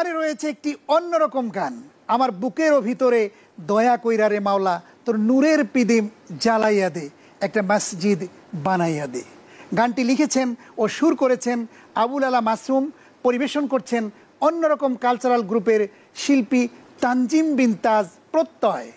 এবারে রয়েছে একটি অন্যরকম গান, আমার বুকেরও ভিতরে দয়া কইরা রে মাওলা, তোর নূরের পিদিম জ্বালাইয়া দে, একটা মসজিদ বানাইয়া দে। গানটি লিখেছেন ও সুর করেছেন আবুল আলা মাসুম, পরিবেশন করছেন অন্যরকম কালচারাল গ্রুপের শিল্পী তানজিম বিন তাজ প্রত্যয়।